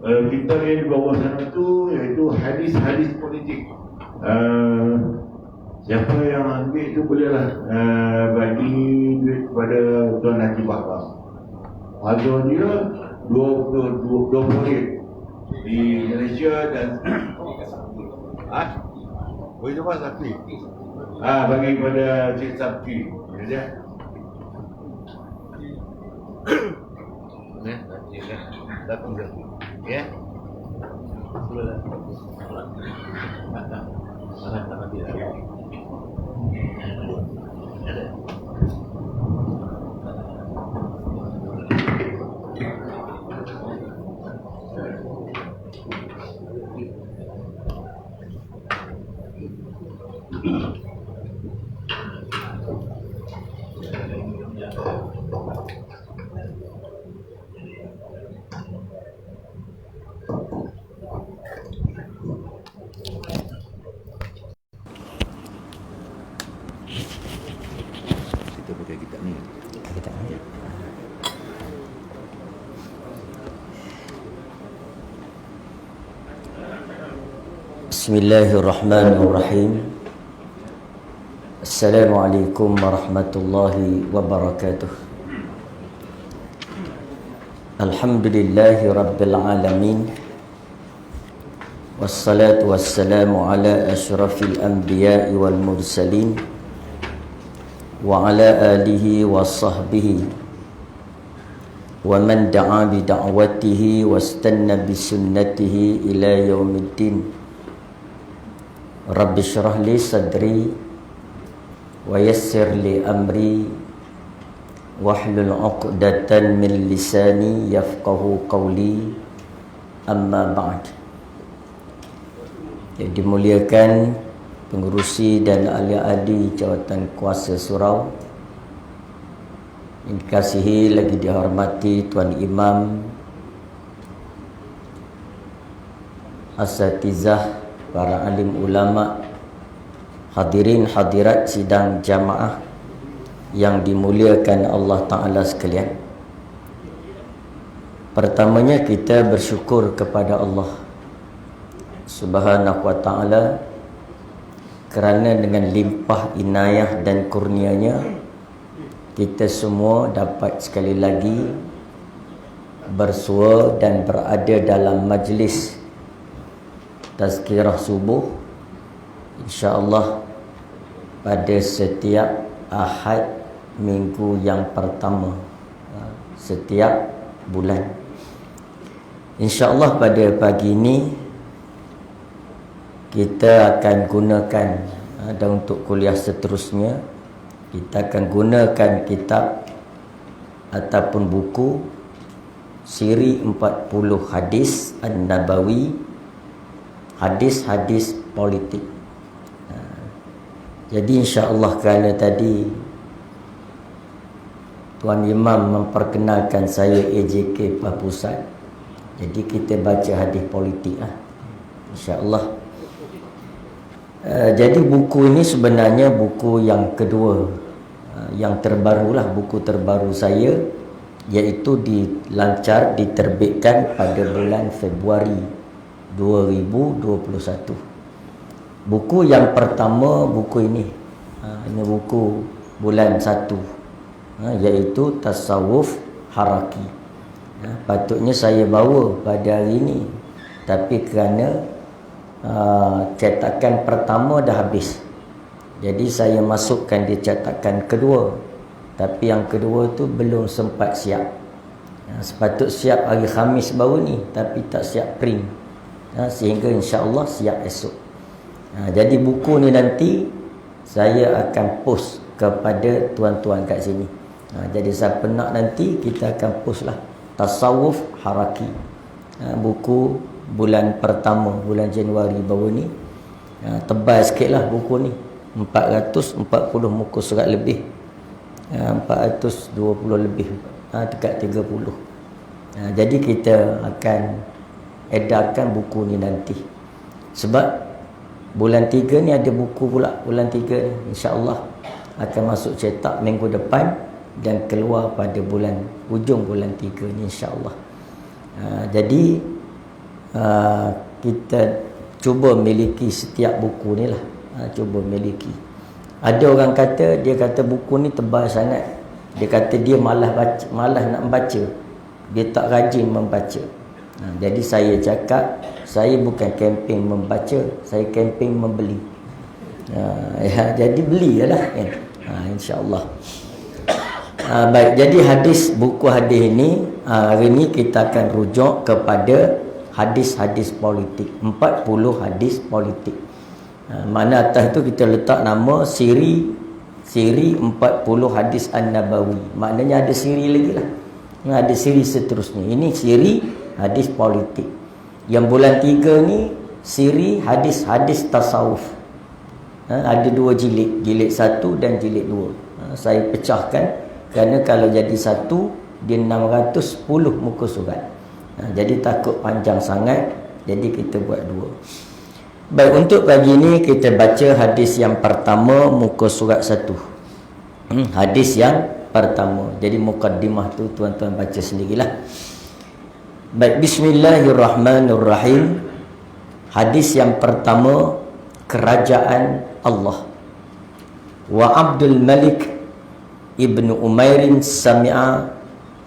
kita yang di bawah sana tu iaitu hadis-hadis politik. Siapa yang ambil tu bolehlah bagi duit kepada Tuan Haji Bakar. Harga dia 20 ringgit di Malaysia dan boleh cuba Sakti. Bagi kepada Cik Sakti. Ya. Ya. Bismillahirrahmanirrahim. Assalamualaikum warahmatullahi wabarakatuh. Alhamdulillahi rabbil alamin. Wassalatu wassalamu ala asyrafil anbiya'i wal mursalin wa ala alihi wa sahbihi wa man da'a bi da'watihi wastanna bi sunnatihi ila yaumiddin. Rabbi syrah li sadri wa yassir li amri wahlul 'uqdatan min lisani yafqahu qawli, amma ba'd. Yang dimuliakan pengurusi dan ahli-ahli jawatan kuasa surau, yang dikasihi lagi dihormati Tuan Imam, asatizah, para alim ulama, hadirin hadirat sidang jamaah yang dimuliakan Allah Ta'ala sekalian. Pertamanya kita bersyukur kepada Allah Subhanahu wa Ta'ala kerana dengan limpah inayah dan kurnianya kita semua dapat sekali lagi bersua dan berada dalam majlis tazkirah subuh, insya-Allah pada setiap Ahad minggu yang pertama setiap bulan. InsyaAllah pada pagi ini kita akan gunakan dan untuk kuliah seterusnya kita akan gunakan kitab ataupun buku siri 40 hadis An-Nabawi, hadis-hadis politik. Jadi insya-Allah kerana tadi Tuan Imam memperkenalkan saya AJK Pusat, jadi kita baca hadis politik insya-Allah. Jadi buku ini sebenarnya buku yang kedua, yang terbarulah, buku terbaru saya, iaitu diterbitkan pada bulan Februari 2021. Buku yang pertama buku ini, ini buku bulan 1, iaitu Tasawuf Haraki. Patutnya saya bawa pada hari ini, tapi kerana cetakan pertama dah habis, jadi saya masukkan di cetakan kedua, tapi yang kedua tu belum sempat siap. Sepatut siap hari Khamis baru ni, tapi tak siap print, sehingga insya-Allah siap esok. Jadi buku ni nanti saya akan post kepada tuan-tuan kat sini. Jadi siapa nak nanti kita akan post lah Tasawuf Haraki, buku bulan pertama, bulan Januari baru ni. Tebal sikit lah buku ni, 440 muka surat lebih, 420 lebih, dekat 30. Jadi kita akan edarkan buku ni nanti. Sebab bulan 3 ni ada buku pula, bulan 3 ni insya-Allah akan masuk cetak minggu depan dan keluar pada ujung bulan 3 ni insya-Allah. Jadi kita cuba miliki setiap buku ni lah. Cuba miliki. Ada orang kata, dia kata buku ni tebal sangat. Dia kata dia malas nak membaca. Dia tak rajin membaca. Jadi saya cakap, saya bukan kempen membaca, saya kempen membeli. Jadi belilah kan. InsyaAllah. Baik, jadi buku hadis ini hari ini kita akan rujuk kepada hadis-hadis politik. 40 hadis politik. Mana atas tu kita letak nama siri 40 hadis An-Nabawi. Maknanya ada siri lagi lah. Ada siri seterusnya. Ini siri hadis politik. Yang bulan 3 ni siri hadis-hadis tasawuf. Ada 2 jilid. Jilid 1 dan jilid 2. Saya pecahkan kerana kalau jadi 1 dia 610 muka surat. Jadi takut panjang sangat. Jadi kita buat 2. Baik, untuk pagi ini kita baca hadis yang pertama muka surat 1. Hadis yang pertama. Jadi mukaddimah tu tuan-tuan baca sendirilah. Baik, bismillahirrahmanirrahim. Hadis yang pertama, kerajaan Allah. Wa Abdul Malik ibnu Umairin sami'a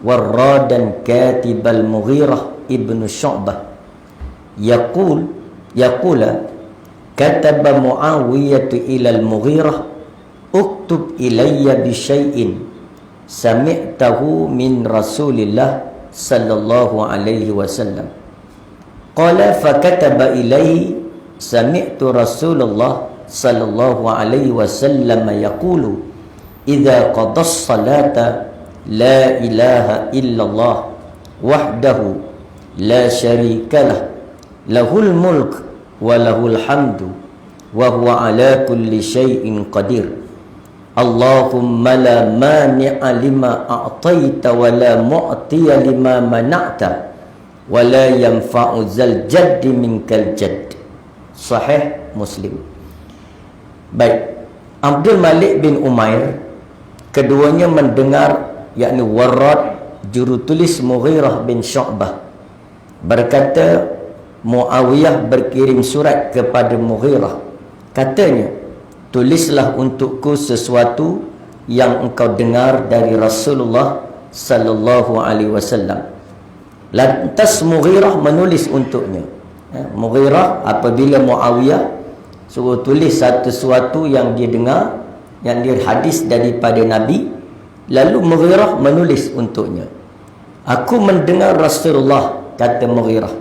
warradan katibal Mughirah ibnu Syu'bah yaqula kataba Muawiyah ila al-Mughirah uktub ilayya bi syai'in sami'tahu min Rasulillah sallallahu alaihi wasallam. Qala fakataba ilayhi sami'tu Rasulullah sallallahu alaihi wasallam yaqulu idza qadas salata la ilaha illallah wahdahu la syarikalah lahul mulk wa lahul hamdu wa huwa ala kulli syai'in qadir. Allahumma la mani'a lima a'taita wa la mu'tiya lima mana'ta wa la yanfa'u zal jaddi minkal jadd. Sahih Muslim. Baik, Abdul Malik bin Umair, keduanya mendengar, yakni Warrad jurutulis Mughirah bin Syu'bah berkata, Muawiyah berkirim surat kepada Mughirah. Katanya, tulislah untukku sesuatu yang engkau dengar dari Rasulullah sallallahu alaihi wasallam. Lantas Mughirah menulis untuknya. Mughirah apabila Muawiyah suruh tulis sesuatu yang dia dengar, yang dia hadis daripada Nabi, lalu Mughirah menulis untuknya. Aku mendengar Rasulullah, kata Mughirah,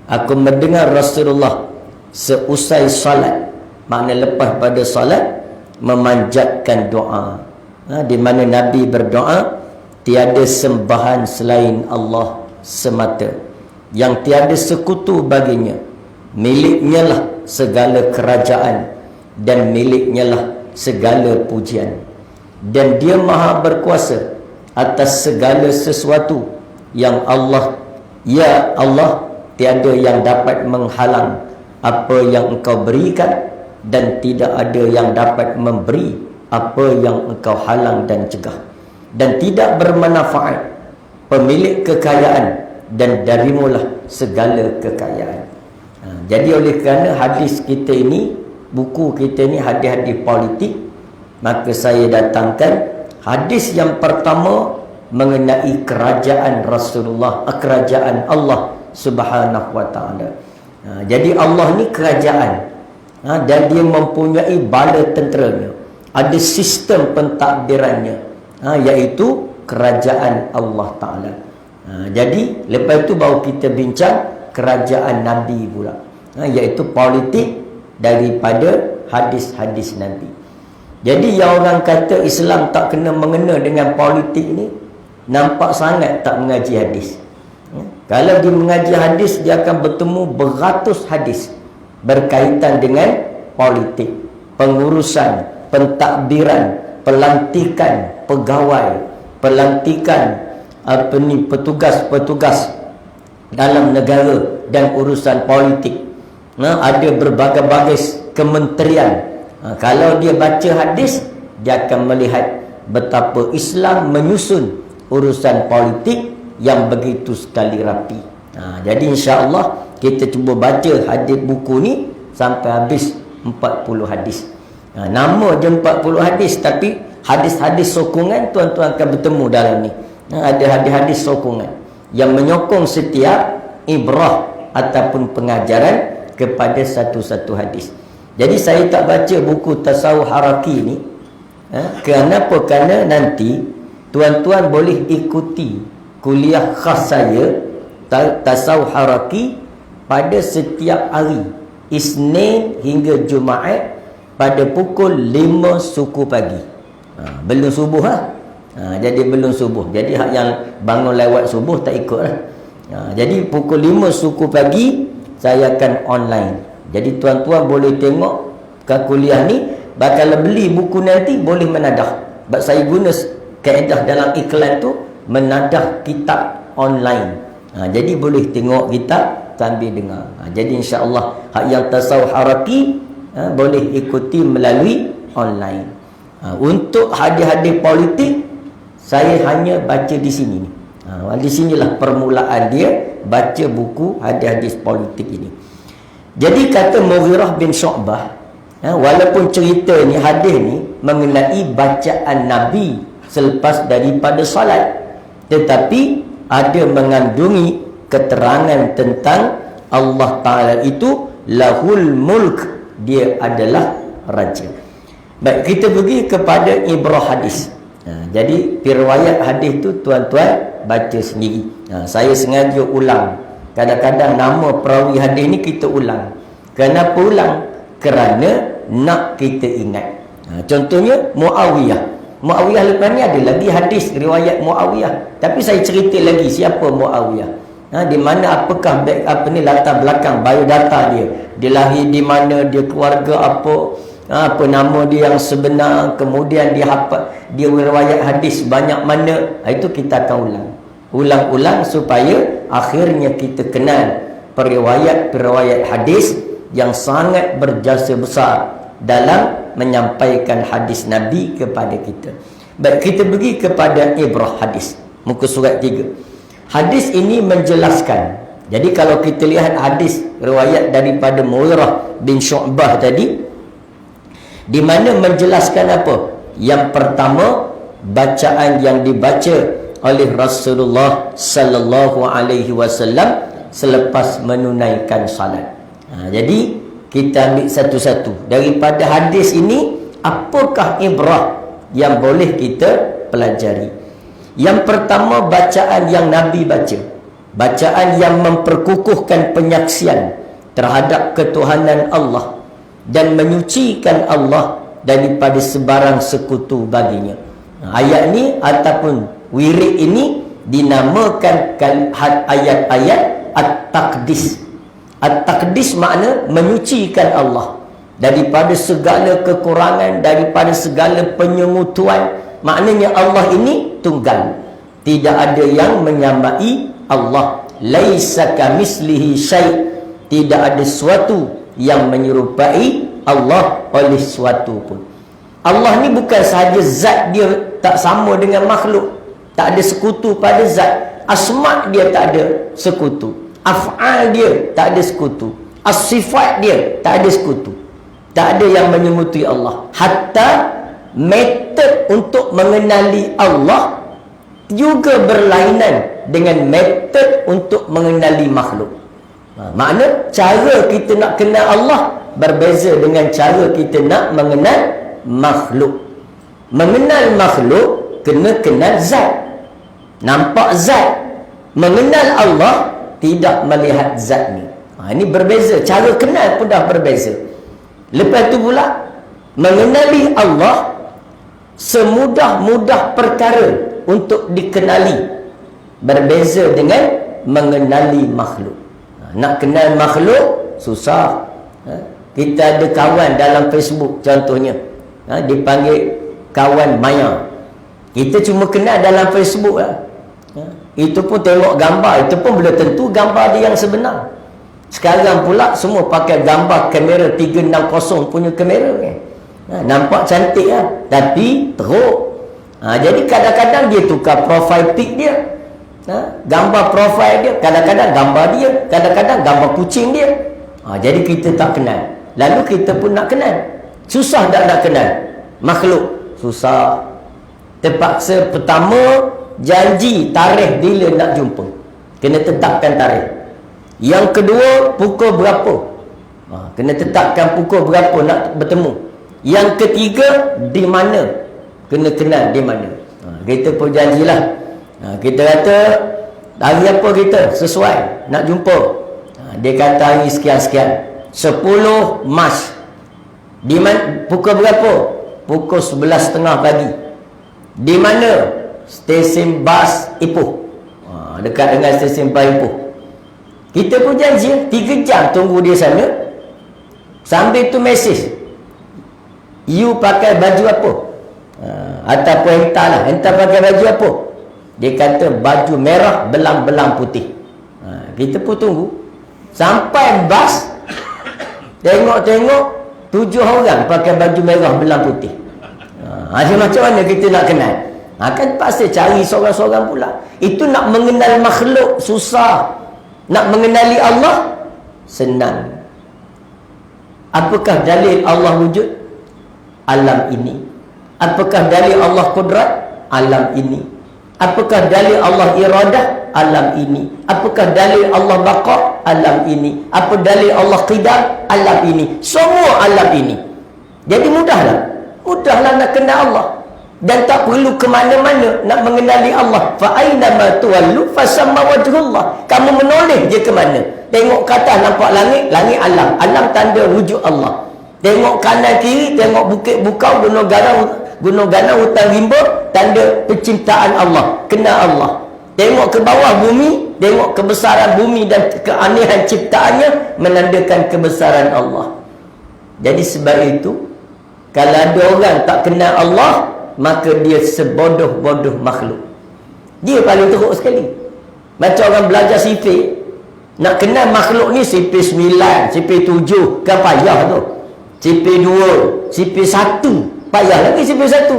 aku mendengar Rasulullah seusai salat, makna lepas pada salat, memanjatkan doa. Di mana Nabi berdoa, tiada sembahan selain Allah semata, yang tiada sekutu baginya, miliknya lah segala kerajaan dan miliknya lah segala pujian, dan dia maha berkuasa atas segala sesuatu yang Allah, ya Allah, tiada yang dapat menghalang apa yang engkau berikan, dan tidak ada yang dapat memberi apa yang engkau halang dan cegah, dan tidak bermanfaat pemilik kekayaan, dan darimulah segala kekayaan. Jadi oleh kerana hadis kita ini, buku kita ini hadis-hadis politik, maka saya datangkan hadis yang pertama mengenai kerajaan Rasulullah, kerajaan Allah Subhanahu wa ta'ala. Jadi Allah ni kerajaan, dan dia mempunyai bala tenteranya, ada sistem pentadbirannya, iaitu kerajaan Allah Ta'ala. Jadi lepas itu baru kita bincang kerajaan Nabi pula, iaitu politik daripada hadis-hadis Nabi. Jadi yang orang kata Islam tak kena mengena dengan politik ni, nampak sangat tak mengaji hadis. Kalau dia mengaji hadis, dia akan bertemu beratus hadis berkaitan dengan politik, pengurusan, pentadbiran, pelantikan pegawai, pelantikan petugas-petugas dalam negara dan urusan politik. Ada berbagai-bagai kementerian. Kalau dia baca hadis, dia akan melihat betapa Islam menyusun urusan politik yang begitu sekali rapi. Jadi insya-Allah kita cuba baca hadis buku ni sampai habis 40 hadis. Nama je 40 hadis, tapi hadis-hadis sokongan tuan-tuan akan bertemu dalam ni. Ada hadis-hadis sokongan yang menyokong setiap ibrah ataupun pengajaran kepada satu-satu hadis. Jadi saya tak baca buku Tasawuf Haraki ni. Kenapa? Kerana nanti tuan-tuan boleh ikuti kuliah khas saya Tasawuf Haraki pada setiap hari Isnin hingga Jumaat pada pukul 5 suku pagi. Belum subuh jadi belum subuh. Jadi hak yang bangun lewat subuh tak ikut lah. Jadi pukul 5 suku pagi saya akan online. Jadi tuan-tuan boleh tengok ke kuliah ni. Bakal beli buku nanti boleh menadah. Sebab saya guna kaedah dalam iklan tu menadah kitab online. Jadi boleh tengok kitab sambil dengar. Jadi insya-Allah hak yang Tasawuf Haraki boleh ikuti melalui online. Untuk hadis-hadis politik saya hanya baca di sini. Di sinilah permulaan dia baca buku hadis-hadis politik ini. Jadi kata Mughirah bin Syu'bah, walaupun cerita ni, hadis ni mengenai bacaan Nabi selepas daripada salat, tetapi ada mengandungi keterangan tentang Allah Ta'ala itu lahul mulk, dia adalah raja. Baik, kita pergi kepada ibrah hadis. Jadi riwayat hadis tu tuan-tuan baca sendiri. Saya sengaja ulang. Kadang-kadang nama perawi hadis ni kita ulang. Kenapa ulang? Kerana nak kita ingat. Contohnya Muawiyah. Muawiyah lepas ni ada lagi hadis riwayat Muawiyah. Tapi saya cerita lagi siapa Muawiyah. Di mana, apakah latar belakang biodata dia. Dia lahir di mana, dia keluarga apa nama dia yang sebenar, kemudian dia riwayat hadis banyak mana. Itu kita akan ulang-ulang supaya akhirnya kita kenal periwayat hadis yang sangat berjasa besar dalam menyampaikan hadis Nabi kepada kita. Baik, kita pergi kepada ibrah hadis, muka surat 3. Hadis ini menjelaskan. Jadi kalau kita lihat hadis riwayat daripada Mughirah bin Syu'bah tadi, di mana menjelaskan apa? Yang pertama, bacaan yang dibaca oleh Rasulullah sallallahu alaihi wasallam selepas menunaikan salat. Jadi kita ambil satu-satu daripada hadis ini, apakah ibrah yang boleh kita pelajari. Yang pertama, bacaan yang Nabi baca, bacaan yang memperkukuhkan penyaksian terhadap ketuhanan Allah dan menyucikan Allah daripada sebarang sekutu baginya. Ayat ni ataupun wirid ini dinamakan ayat-ayat At-Taqdis. At-Taqdis makna menyucikan Allah daripada segala kekurangan, daripada segala penyengutuan. Maknanya Allah ini tunggal, tidak ada yang menyamai Allah. Laisa kamislihi syai', tidak ada sesuatu yang menyerupai Allah oleh sesuatu pun. Allah ni bukan sahaja zat dia tak sama dengan makhluk, tak ada sekutu pada zat. Asma' dia tak ada sekutu, af'al dia tak ada sekutu, as-sifat dia tak ada sekutu. Tak ada yang menyerupai Allah. Hatta metod untuk mengenali Allah juga berlainan dengan metod untuk mengenali makhluk. Makna cara kita nak kenal Allah berbeza dengan cara kita nak mengenal makhluk. Mengenal makhluk kena kenal zat, nampak zat. Mengenal Allah tidak melihat zat ni. Ini berbeza, cara kenal pun dah berbeza. Lepas tu pula mengenali Allah semudah-mudah perkara untuk dikenali, berbeza dengan mengenali makhluk. Nak kenal makhluk susah. Kita ada kawan dalam Facebook contohnya, dipanggil kawan maya. Kita cuma kenal dalam Facebook lah. Itu pun tengok gambar, itu pun belum tentu gambar dia yang sebenar. Sekarang pula semua pakai gambar kamera 360 punya kamera kan. Nampak cantik lah, tapi teruk. Jadi kadang-kadang dia tukar profile pic dia. Gambar profil dia, kadang-kadang gambar dia, kadang-kadang gambar kucing dia. Jadi kita tak kenal. Lalu kita pun nak kenal. Susah tak nak kenal makhluk? Susah. Terpaksa pertama janji tarikh bila nak jumpa, kena tetapkan tarikh. Yang kedua, pukul berapa, kena tetapkan pukul berapa nak bertemu. Yang ketiga, di mana, kena kenal di mana. Kita pun janjilah. Kita kata hari apa kita sesuai nak jumpa. Dia kata hari sekian-sekian, 10 Mac. Di mana, pukul berapa? Pukul 11.30 pagi. Di mana? Stesen bas Ipoh. Dekat dengan stesen bas Ipoh. Kita pun janji 3 jam tunggu dia sana. Sambil tu mesej, you pakai baju apa? Ataupun entahlah, entah pakai baju apa. Dia kata baju merah belang-belang putih. Kita pun tunggu sampai bas. Tengok-tengok 7 orang pakai baju merah belang putih. Macam mana kita nak kenal? Kan pasti cari seorang-seorang pula. Itu nak mengenal makhluk susah. Nak mengenali Allah senang. Apakah dalil Allah wujud? Alam ini. Apakah dalil Allah kudrat? Alam ini. Apakah dalil Allah iradah? Alam ini. Apakah dalil Allah baqa? Alam ini. Apa dalil Allah qidam? Alam ini. Semua alam ini. Jadi mudahlah. Mudahlah nak kenal Allah. Dan tak perlu ke mana-mana nak mengenali Allah. Fa aina ma tuwallu fasamma wajhullah. Kamu menoleh je ke mana? Tengok ke atas nampak langit, langit alam. Alam tanda wujud Allah. Tengok kanan kiri, tengok bukit bukau, gunung ganang, hutan rimba, tanda penciptaan Allah. Kenal Allah. Tengok ke bawah bumi, tengok kebesaran bumi dan keanehan ciptaannya, menandakan kebesaran Allah. Jadi sebab itu, kalau ada orang tak kenal Allah, maka dia sebodoh-bodoh makhluk. Dia paling teruk sekali. Macam orang belajar sifir, nak kenal makhluk ni sifir 9, sifir 7 kan payah tu. Sifir 2, sifir 1 payah lagi sifir 1.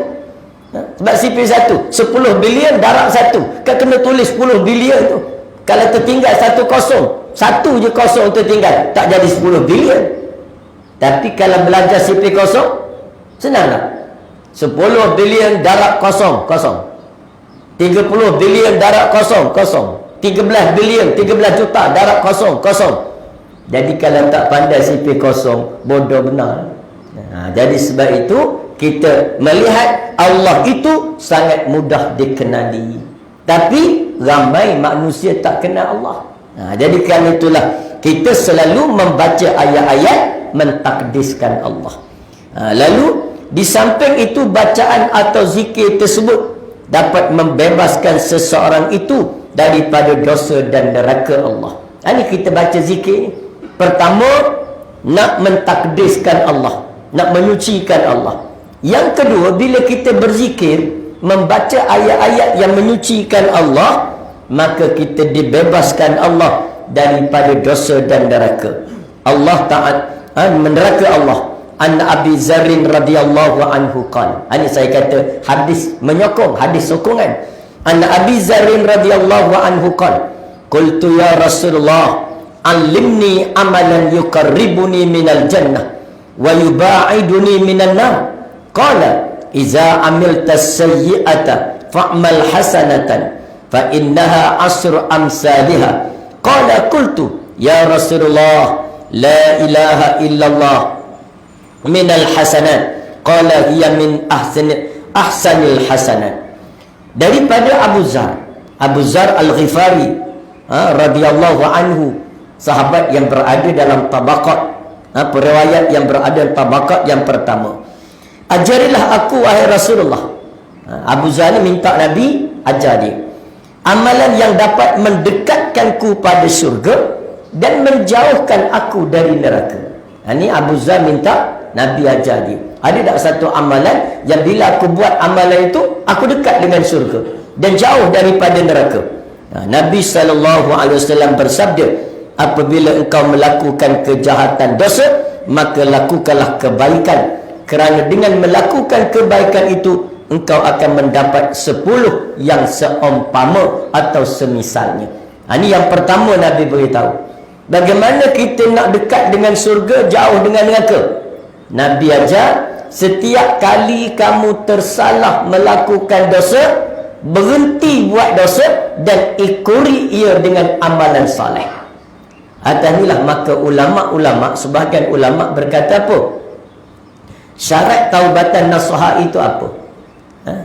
Sebab sifir 1 10 bilion darab 1 kan kena tulis 10 bilion tu. Kalau tertinggal 1 kosong, 1 je kosong tertinggal, tak jadi 10 bilion. Tapi kalau belajar sifir kosong, senanglah. 10 bilion darab kosong, kosong. 30 bilion darab kosong, kosong. 13 bilion, 13 juta darab kosong, kosong. Jadi kalau tak pandai sifir kosong, bodoh benar. Jadi sebab itu kita melihat Allah itu sangat mudah dikenali. Tapi ramai manusia tak kenal Allah. Jadi kerana itulah kita selalu membaca ayat-ayat mentakdiskan Allah. Lalu di samping itu, bacaan atau zikir tersebut dapat membebaskan seseorang itu daripada dosa dan neraka Allah. Ini kita baca zikir ni. Pertama, nak mentakdiskan Allah, nak menyucikan Allah. Yang kedua, bila kita berzikir, membaca ayat-ayat yang menyucikan Allah, maka kita dibebaskan Allah daripada dosa dan neraka. Allah Ta'ala meneraka Allah. An Abi Zarrin radhiyallahu anhu qala. Ini saya kata hadis menyokong, hadis sokongan. An Abi Zarrin radhiyallahu anhu qala, qultu ya Rasulullah, allimni amalan yuqarribuni minal jannah wa yubaiduni minan nar. Qala iza amilta sayyi'ata fa'mal hasanatan fa innaha asru amsalha. Qala qultu ya Rasulullah, la ilaha illallah minal hasanat. Qala hiya min ahsanil hasanat. Daripada Abu Zar Al-Ghifari radhiyallahu anhu, sahabat yang berada dalam tabaqat, periwayat yang berada dalam tabaqat yang pertama. Ajarilah aku wahai Rasulullah. Abu Zar ni minta Nabi ajar dia amalan yang dapat mendekatkanku pada syurga dan menjauhkan aku dari neraka. Ini Abu Zar minta Nabi ajar dia. Ada tak satu amalan yang bila aku buat amalan itu, aku dekat dengan syurga dan jauh daripada neraka? Nabi SAW bersabda, apabila engkau melakukan kejahatan dosa, maka lakukanlah kebaikan, kerana dengan melakukan kebaikan itu engkau akan mendapat 10 yang seumpama atau semisalnya. Ini yang pertama Nabi beritahu. Bagaimana kita nak dekat dengan surga, jauh dengan neraka? Nabi ajar, setiap kali kamu tersalah melakukan dosa, berhenti buat dosa dan ikuri ia dengan amalan soleh. Atas inilah maka ulama-ulama, sebahagian ulama berkata apa? Syarat taubatan nasuha itu apa?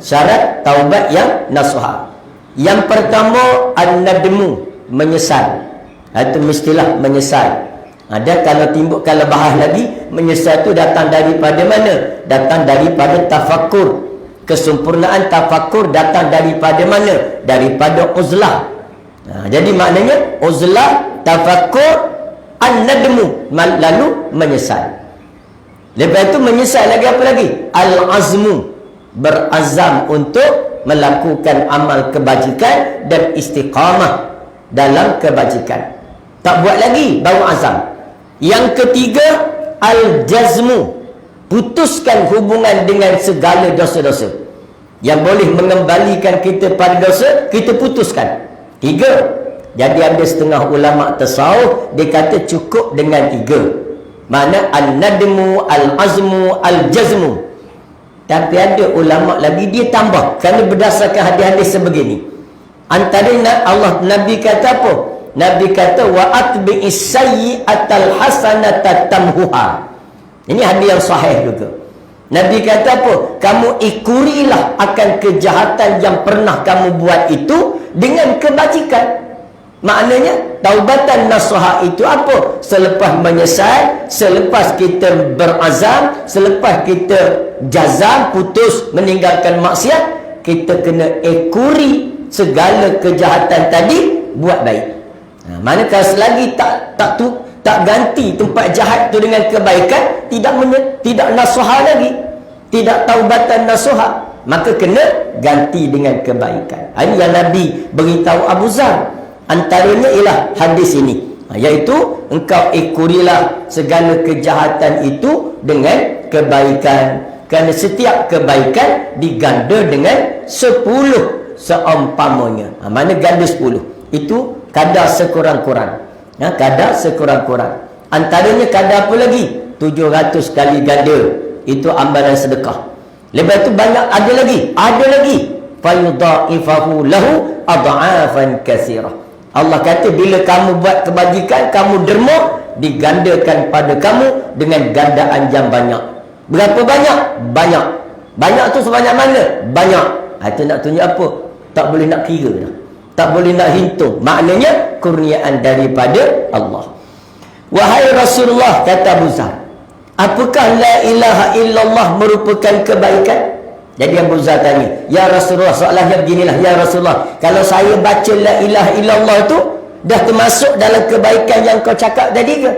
Syarat taubat yang nasuha. Yang pertama, an-nadmu, menyesal. Itu mestilah menyesal. Ada kalau bahas lagi, menyesal itu datang daripada mana? Datang daripada tafakkur. Kesempurnaan tafakkur datang daripada mana? Daripada uzlah. Jadi maknanya uzlah, tafakkur, an-nadmu, lalu menyesal. Lepas itu menyesal lagi apa lagi? Al-azmu, berazam untuk melakukan amal kebajikan dan istiqamah dalam kebajikan. Tak buat lagi, baru azam. Yang ketiga, al-jazmu, putuskan hubungan dengan segala dosa-dosa yang boleh mengembalikan kita pada dosa, kita putuskan. 3. Jadi ada setengah ulama tasawuf, dia kata cukup dengan 3. Mana al-nadmu, al-azmu, al-jazmu. Tapi ada ulama lagi dia tambah, kerana berdasarkan hadis-hadis sebegini. Antaranya Allah, Nabi kata apa? Nabi kata wa atbi'is sayyi'atal hasanata tamhuha. Ini hadis yang sahih juga. Nabi kata apa? Kamu ikurilah akan kejahatan yang pernah kamu buat itu dengan kebajikan. Maknanya taubatan nasuha itu apa? Selepas menyesal, selepas kita berazam, selepas kita jazam, putus meninggalkan maksiat, kita kena ikuri segala kejahatan tadi, buat baik. Mana kalau selagi tak ganti tempat jahat tu dengan kebaikan, tidak nasuha lagi, tidak taubatan nasuha, maka kena ganti dengan kebaikan. Ini yang Nabi beritahu Abu Zar. Antaranya ialah hadis ini, iaitu engkau ikurilah segala kejahatan itu dengan kebaikan, kerana setiap kebaikan diganda dengan 10 seumpamanya. Mana ganda 10? Itu kadar sekurang-kurang. Kadar sekurang-kurang. Antaranya kadar apa lagi? 700 kali ganda. Itu amalan sedekah. Lepas itu banyak, ada lagi. Fayudha'ifahu lahu adha'afan katsirah. Allah kata bila kamu buat kebajikan, kamu derma, digandakan pada kamu dengan gandaan yang banyak. Berapa banyak? Banyak. Banyak tu sebanyak mana? Banyak. Itu nak tunjuk apa? Tak boleh nak kira dah. Tak boleh nak hitung. Maknanya kurniaan daripada Allah. Wahai Rasulullah, kata Abu Zar, apakah la ilaha illallah merupakan kebaikan? Jadi Abu Zar tanya, ya Rasulullah, soalannya beginilah, ya Rasulullah, kalau saya baca la ilaha illallah tu dah termasuk dalam kebaikan yang kau cakap tadi ke?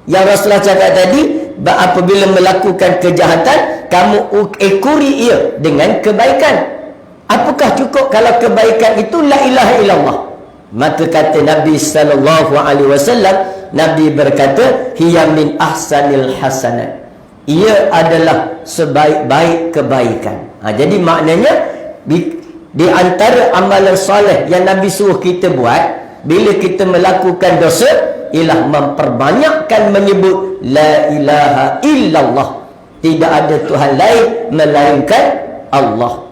Ya Rasulullah cakap tadi, apabila melakukan kejahatan, kamu ikuri ia dengan kebaikan. Apakah cukup kalau kebaikan itu la ilaha illallah? Maka kata Nabi SAW, Nabi berkata, hiya min ahsanil hasanat. Ia adalah sebaik-baik kebaikan. Jadi maknanya di antara amalan soleh yang Nabi suruh kita buat bila kita melakukan dosa ialah memperbanyakkan menyebut la ilaha illallah. Tidak ada Tuhan lain melainkan Allah.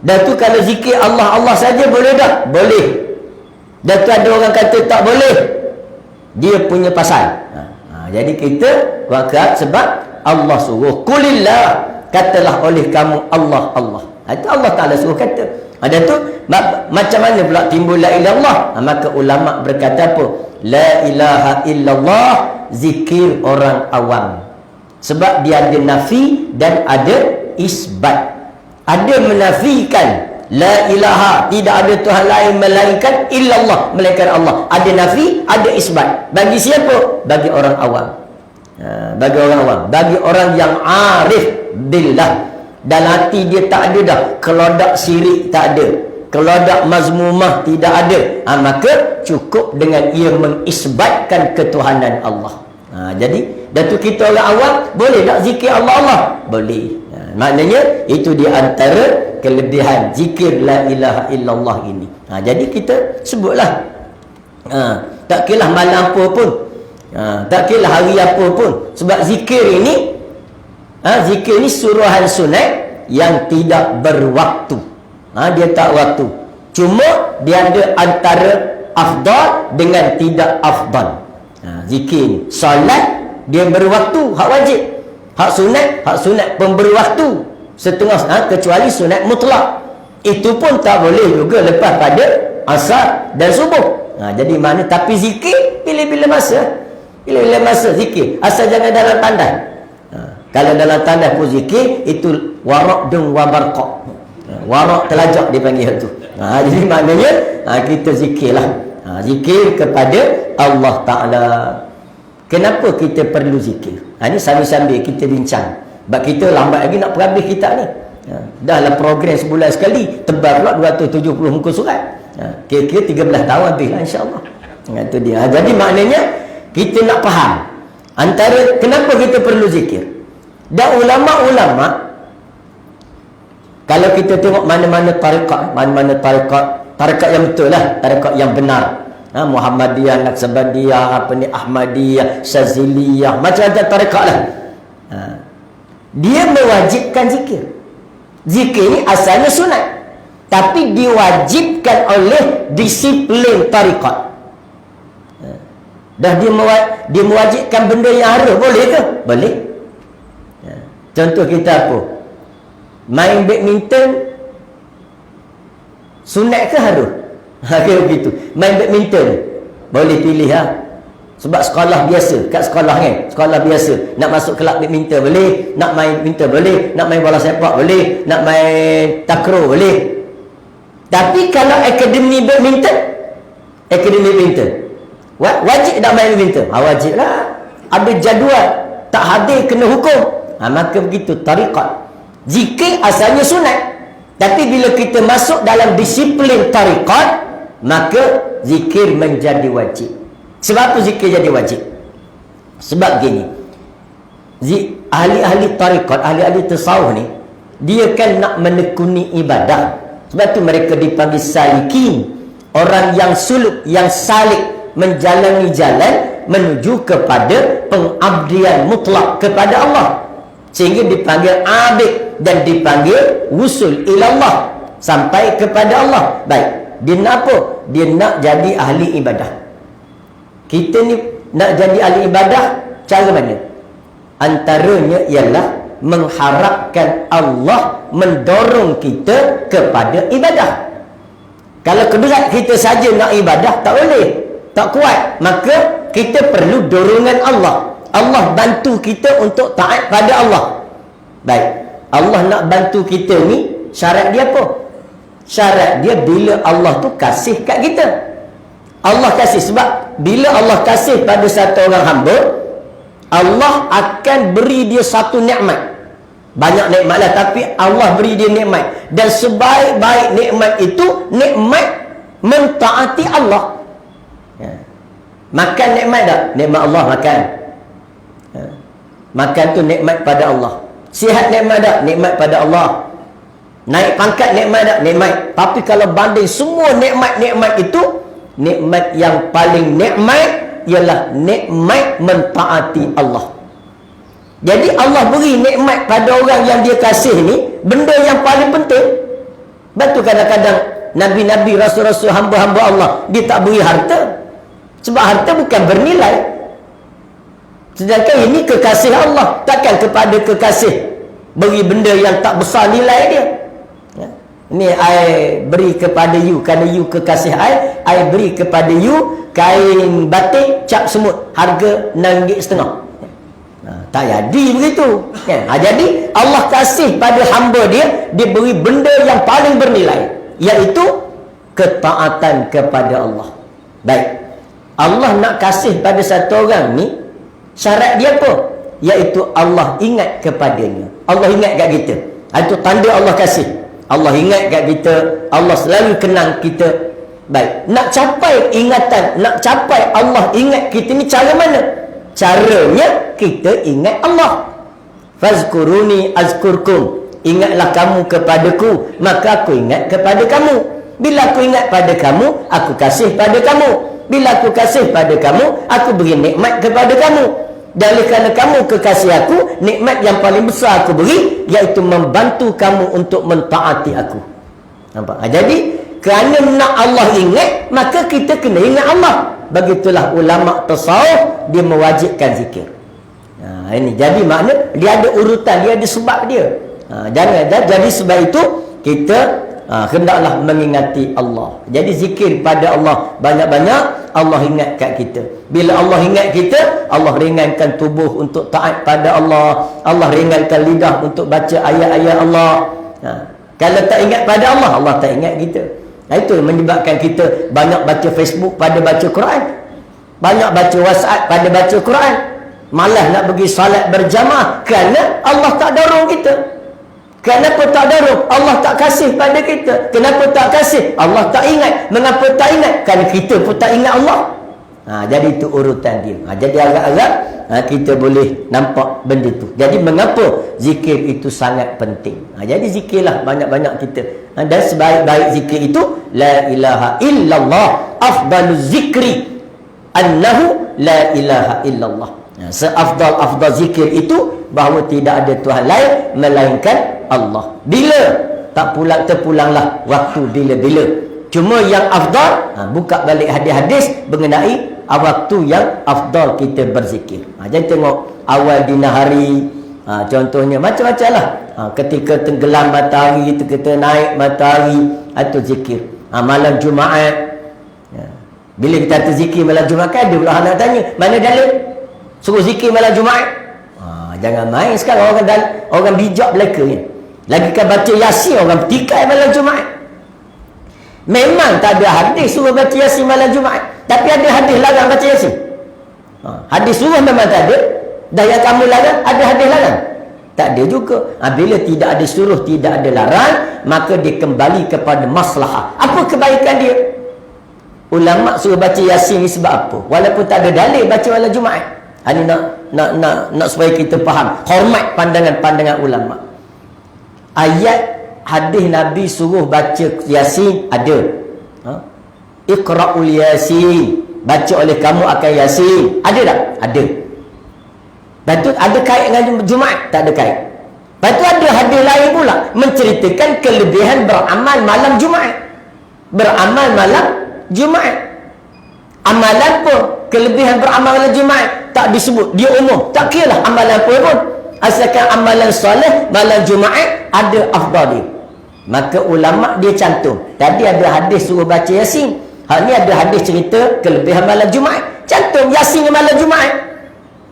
Dan tu kalau zikir Allah saja boleh tak? Boleh. Dan tu ada orang kata tak boleh, dia punya pasal. Jadi kita wakaf sebab Allah suruh. Qulillah, katalah oleh kamu Allah. Itu Allah Ta'ala suruh kata. Ada tu macam mana pula timbul la ilaha illallah? Maka ulama berkata apa? La ilaha illallah zikir orang awam. Sebab dia ada nafi dan ada isbat. Ada menafikan la ilaha, tidak ada Tuhan lain melainkan illallah, melainkan Allah. Ada nafi, ada isbat. Bagi siapa? Bagi orang awam. Bagi orang awam, bagi orang yang arif billah, dalam hati dia tak ada dah kelodak syirik, tak ada kelodak mazmumah, tidak ada. Maka cukup dengan ia mengisbatkan ketuhanan Allah. Jadi datu kita orang awam boleh tak zikir Allah? Boleh. Maknanya itu di antara kelebihan zikir la ilaha illallah ini. Jadi kita sebutlah. Tak kira malam apa pun. Tak kira hari apa pun. Sebab zikir ini suruhan sunat yang tidak berwaktu. Dia tak waktu. Cuma dia ada antara afdal dengan tidak afdal. Zikir ni. Salat dia berwaktu, hak wajib. Hak sunat pun berwaktu. Setengah kecuali sunat mutlak. Itu pun tak boleh juga lepas pada asar dan subuh. Jadi mana? Tapi zikir bila-bila masa. Bila-bila masa zikir. Asal jangan dalam tandas. Kalau dalam tandas pun zikir, itu warak dung wabarqa. Warak telajak dipanggil tu. Jadi maknanya kita zikirlah. Zikir kepada Allah Ta'ala. Kenapa kita perlu zikir? Ini sambil-sambil kita bincang. Sebab kita lambat lagi nak perhabis kitab ni. Dahlah program sebulan sekali, tebal pula 270 muka surat. Kira-kira 13 tahun habis lah, insyaAllah. Itu dia. Jadi maknanya kita nak faham antara kenapa kita perlu zikir. Dan ulama-ulama, kalau kita tengok mana-mana tarikat yang betul lah, tarikat yang benar, Muhammadiyah, Naqsabandiyah, Ahmadiyah, Syaziliyah, macam-macam tarikat lah. Dia mewajibkan zikir. Zikir ni asalnya sunat, tapi diwajibkan oleh disiplin tarikat. Dah dia mewajibkan benda yang harus, boleh ke? Boleh. Contoh kita apa? Main badminton sunat ke harus? Kira begitu. Main badminton boleh pilih sebab sekolah biasa, kat sekolah kan, sekolah biasa, nak masuk kelab badminton boleh, nak main badminton boleh, nak main bola sepak boleh, nak main takraw boleh. Tapi kalau akademi badminton, wajib tak main badminton? Wajib lah. Ada jadual, tak hadir kena hukum. Maka begitu tarikat. Zikir asalnya sunat, tapi bila kita masuk dalam disiplin tarikat, maka zikir menjadi wajib. Sebab apa zikir jadi wajib? Sebab gini, ahli-ahli tarikat, ahli-ahli tasawuf ni, dia kan nak menekuni ibadah. Sebab tu mereka dipanggil salikin. Orang yang suluk, yang salik, menjalani jalan menuju kepada pengabdian mutlak kepada Allah. Sehingga dipanggil abid dan dipanggil wusul ilallah, sampai kepada Allah. Baik, dia nak apa? Dia nak jadi ahli ibadah. Kita ni nak jadi ahli ibadah, cara mana? Antaranya ialah mengharapkan Allah mendorong kita kepada ibadah. Kalau keberat kita saja nak ibadah, tak boleh, tak kuat. Maka kita perlu dorongan Allah. Allah bantu kita untuk taat pada Allah. Baik, Allah nak bantu kita ni, syarat dia apa? Syarat dia bila Allah tu kasih kat kita. Allah kasih, sebab bila Allah kasih pada satu orang hamba, Allah akan beri dia satu nikmat. Banyak nikmat lah, tapi Allah beri dia nikmat. Dan sebaik-baik nikmat itu nikmat mentaati Allah. Makan nikmat tak? Nikmat Allah makan. Makan tu nikmat pada Allah. Sihat nikmat tak? Nikmat pada Allah. Naik pangkat nikmat tak? Nikmat. Tapi kalau banding semua nikmat-nikmat itu, nikmat yang paling nikmat ialah nikmat mentaati Allah. Jadi Allah beri nikmat pada orang yang dia kasih ni, benda yang paling penting. Betul, kadang-kadang Nabi-Nabi, Rasul-Rasul, hamba-hamba Allah, dia tak beri harta. Sebab harta bukan bernilai. Sedangkan ini kekasih Allah. Takkan kepada kekasih beri benda yang tak besar nilai dia. Ni I beri kepada you, kerana you kekasih I beri kepada you kain batik cap semut harga RM6.5. Tak jadi begitu kan? Jadi Allah kasih pada hamba dia, dia beri benda yang paling bernilai, iaitu ketaatan kepada Allah. Baik, Allah nak kasih pada satu orang ni, syarat dia apa? Iaitu Allah ingat kepadanya. Allah ingat kat kita. Itu tanda Allah kasih. Allah ingat kat kita, Allah selalu kenang kita. Baik, nak capai ingatan, nak capai Allah ingat kita ni cara mana? Caranya kita ingat Allah. Fazkuruni azkurkum. ingatlah kamu kepadaku, maka aku ingat kepada kamu. Bila aku ingat pada kamu, aku kasih pada kamu. Bila aku kasih pada kamu, aku beri nikmat kepada kamu. Dan oleh kerana kamu kekasih aku, nikmat yang paling besar aku beri, iaitu membantu kamu untuk mentaati aku. Nampak? Jadi kerana nak Allah ingat, maka kita kena ingat Allah. Begitulah ulama tasawuf, dia mewajibkan zikir. Ini jadi makna dia ada urutan, dia ada sebab dia. Jadi sebab itu kita hendaklah mengingati Allah. Jadi zikir pada Allah banyak-banyak, Allah ingat kat kita. Bila Allah ingat kita, Allah ringankan tubuh untuk taat pada Allah. Allah ringankan lidah untuk baca ayat-ayat Allah. Kalau tak ingat pada Allah, Allah tak ingat kita. Itu menyebabkan kita banyak baca Facebook pada baca Quran, banyak baca WhatsApp pada baca Quran, malas nak pergi salat berjamaah kerana Allah tak dorong kita. Kenapa tak dorong? Allah tak kasih pada kita. Kenapa tak kasih? Allah tak ingat. Mengapa tak ingat? Kerana kita pun tak ingat Allah. Jadi itu urutan dia. Jadi agak-agak kita boleh nampak benda tu. Jadi mengapa zikir itu sangat penting? Jadi zikirlah banyak-banyak kita. Dan sebaik-baik zikir itu, la ilaha illallah afdaluz zikri annahu la ilaha illallah. Seafdal-afdal zikir itu bahawa tidak ada Tuhan lain melainkan Allah. Bila? Tak pulang terpulanglah waktu bila-bila. Cuma yang afdal, buka balik hadis-hadis mengenai waktu yang afdal kita berzikir. Jadi tengok awal dina hari, contohnya macam-macam lah. Ketika tenggelam matahari, kita naik matahari, itu zikir. Malam Jumaat, bila kita terzikir malam Jumaat, kan ada pula nak tanya, mana dalil suruh zikir malam Jumaat? Jangan main sekarang orang bijak belaka ni. Lagi kan baca Yasin, orang petikai malam Jumaat. Memang tak ada hadis suruh baca Yasin malam Jumaat, tapi ada hadis larang baca Yasin. Hadis suruh memang tak ada. Dah yang kamu larang, ada hadis larang? Tak ada juga. Bila tidak ada suruh, tidak ada larang, maka dia kembali kepada maslahah. Apa kebaikan dia? Ulama suruh baca Yasin ni sebab apa? Walaupun tak ada dalil baca malam Jumaat. Ini nak supaya kita faham, hormat pandangan-pandangan ulama. Ayat hadis Nabi suruh baca Yasin ada. Iqra'ul Yasin, baca oleh kamu akan Yasin. Ada tak? Ada. Lepas tu ada kait dengan Jumaat? Tak ada kait. Lepas tu ada hadis lain pula menceritakan kelebihan beramal malam Jumaat. Beramal malam Jumaat. Amalan pun, kelebihan beramal malam Jumaat tak disebut, dia umum. Tak kira lah amalan apa pun, asalkan amalan soleh malam Jumaat ada afdal dia. Maka ulama dia cantum. Tadi ada hadis suruh baca Yasin, hal ni ada hadis cerita kelebihan malam Jumaat, cantum Yasin malam Jumaat.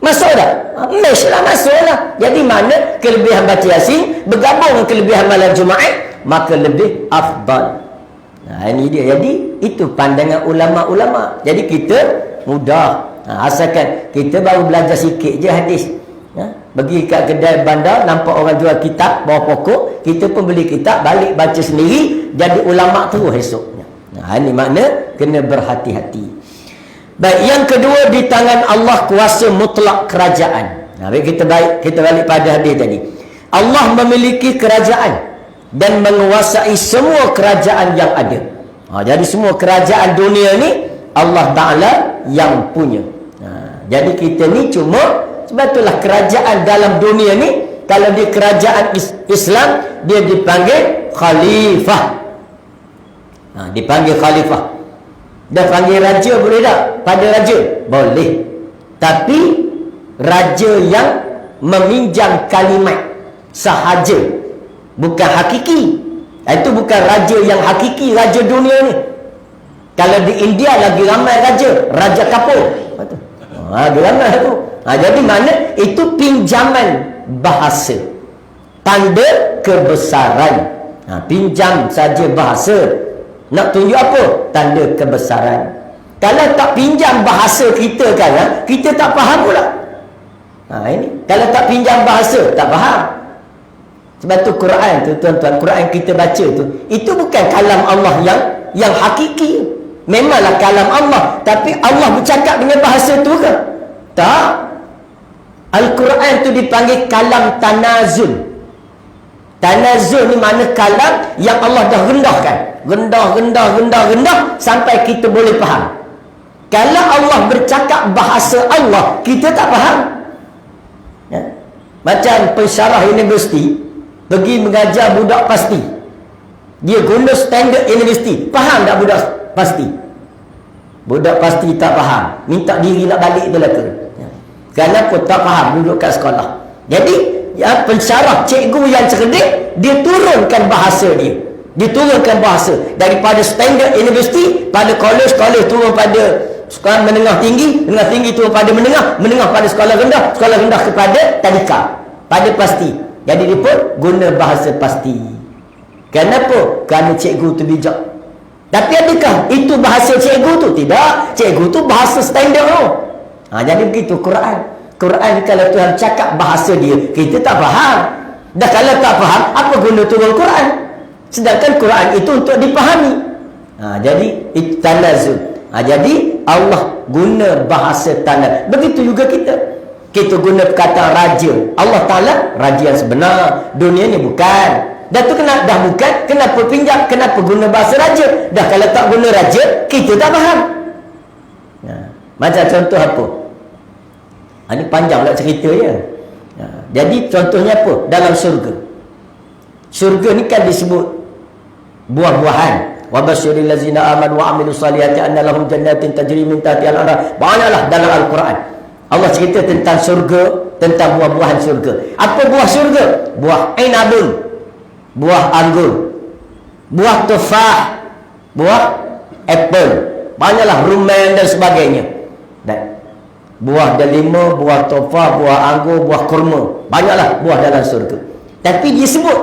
Masuk tak? Mesh lah, masuk lah. Jadi mana kelebihan baca Yasin bergabung dengan kelebihan malam Jumaat, maka lebih afdal. Ini dia. Jadi itu pandangan ulama-ulama. Jadi kita mudah, asalkan kita baru belajar sikit je hadis. Pergi kat kedai bandar, nampak orang jual kitab bawah pokok, kita pun beli kitab, balik baca sendiri, jadi ulama terus esoknya. Ini makna kena berhati-hati. Baik, yang kedua, di tangan Allah kuasa mutlak kerajaan. Kita balik pada hadis tadi. Allah memiliki kerajaan dan menguasai semua kerajaan yang ada. Jadi semua kerajaan dunia ni Allah Ta'ala yang punya. Jadi kita ni cuma, sebab itulah kerajaan dalam dunia ni, kalau di kerajaan Islam, dia dipanggil khalifah. Dipanggil khalifah. Dah panggil raja boleh tak? Pada raja? Boleh. Tapi raja yang meminjam kalimat sahaja, bukan hakiki. Itu bukan raja yang hakiki, raja dunia ni. Kalau di India lagi ramai raja, Raja Kapur. Lagi ramai tu. Jadi mana? Itu pinjaman bahasa, tanda kebesaran. Pinjam saja bahasa, nak tunjuk apa? Tanda kebesaran. Kalau tak pinjam bahasa kita kan, kita tak faham pula. Ini kalau tak pinjam bahasa, tak faham. Sebab tu Quran tu, tuan-tuan, Quran kita baca tu, itu bukan kalam Allah yang hakiki. Memanglah kalam Allah, tapi Allah bercakap dengan bahasa tu ke? Tak. Al-Quran tu dipanggil kalam tanazul. Tanazul ni mana kalam yang Allah dah rendahkan. Rendah sampai kita boleh faham. Kalau Allah bercakap bahasa Allah, kita tak faham. Ya. Macam pensyarah universiti pergi mengajar budak pasti. Dia guna standard universiti. Faham tak budak pasti? Budak pasti tak faham. Minta diri nak balik tu lah tu. Ya. Kenapa tak faham duduk kat sekolah? Jadi ya, pensyarah cikgu yang cerdik, dia turunkan bahasa dia. Dia turunkan bahasa daripada standard universiti pada kolej turun pada sekolah menengah tinggi turun pada menengah pada sekolah rendah kepada tadika, pada pasti. Jadi dia pun guna bahasa pasti. Kenapa? Kerana cikgu tu bijak. Tapi adakah itu bahasa cikgu tu? Tidak. Cikgu tu bahasa standard tu. Jadi begitu Quran kalau Tuhan cakap bahasa dia, kita tak faham. Dah kalau tak faham, apa guna turun Quran? Sedangkan Quran itu untuk dipahami. Jadi itu tanazul. Jadi Allah guna bahasa tanazul. Begitu juga kita guna perkataan raja. Allah Ta'ala raja yang sebenar. Dunia ni bukan. Dah bukan, kenapa pinjam? Kenapa guna bahasa raja? Dah kalau tak guna raja, kita tak faham. Macam contoh apa? Ini panjang lah cerita ya. Jadi contohnya apa? Dalam syurga. Syurga ni kan disebut buah-buahan. Wa basyiril ladzina amanu wa amilus solihati anna lahum jannatin tajri min tahtiha al-anhar. Banyaklah dalam Al-Quran Allah cerita tentang syurga, tentang buah-buahan syurga. Apa buah syurga? Buah inabun, buah anggur, buah tufah, buah apple, banyaklah rumman dan sebagainya. Dan buah delima, buah tufah, buah anggur, buah kurma, banyaklah buah dalam syurga. Tapi disebut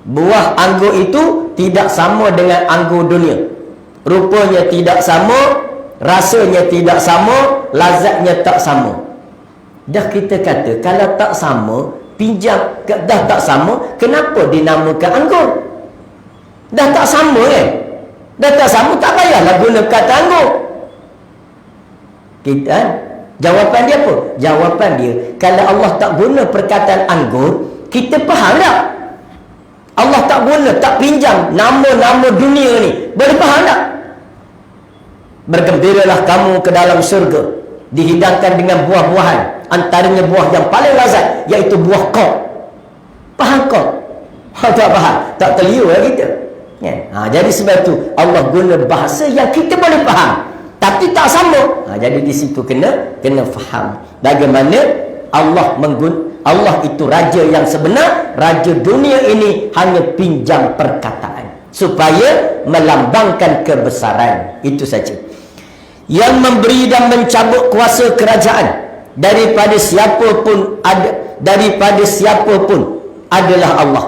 buah anggur itu tidak sama dengan anggur dunia. Rupanya tidak sama, rasanya tidak sama, lazatnya tak sama. Dah kita kata kalau tak sama, pinjam dah tak sama, kenapa dinamakan anggur? Dah tak sama dah tak sama, tak payahlah guna kata anggur. Kita jawapan dia apa? Jawapan dia, kalau Allah tak guna perkataan anggur, kita faham tak? Allah tak guna, tak pinjam nama-nama dunia ni, boleh faham tak? Bergembiralah kamu ke dalam syurga, dihidangkan dengan buah-buahan, antaranya buah yang paling lazat, iaitu buah qaf. Faham qaf? Tak faham, tak terliur lah kita. Jadi sebab itu Allah guna bahasa yang kita boleh faham, tapi tak sama. Jadi di situ kena faham bagaimana Allah itu raja yang sebenar. Raja dunia ini hanya pinjam perkataan supaya melambangkan kebesaran. Itu saja. Yang memberi dan mencabut kuasa kerajaan daripada siapa pun adalah Allah.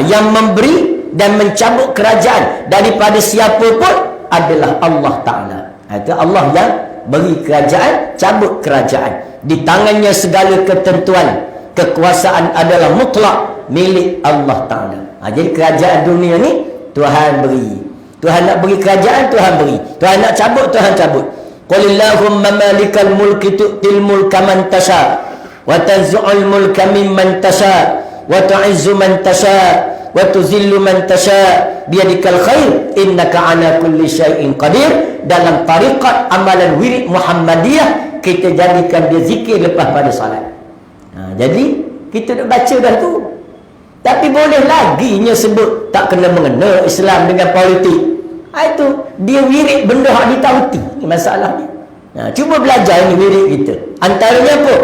Yang memberi dan mencabut kerajaan daripada siapa pun adalah Allah Ta'ala. Itu Allah yang beri kerajaan, cabut kerajaan. Di tangannya segala ketentuan. Kekuasaan adalah mutlak milik Allah Ta'ala. Jadi kerajaan dunia ni Tuhan beri. Tuhan nak beri kerajaan, Tuhan beri. Tuhan nak cabut, Tuhan cabut. Qulillahumma malikal mulki tu'til mulka man tasha wa tanzu'ul mulka mimman tasha wa tu'izzu man tasha wa tuzillu man tasha biyadikal khair innaka ala kulli syai'in qadir. Dalam tariqat amalan wirid Muhammadiyah, kita jadikan dia zikir lepas pada salat. Jadi kita dah baca dah tu. Tapi boleh lagi nya sebut tak kena mengena Islam dengan politik. Itu dia wirid benda hak ditauti. Ini masalah dia. Cuba belajar ni wirid kita. Antaranya apa?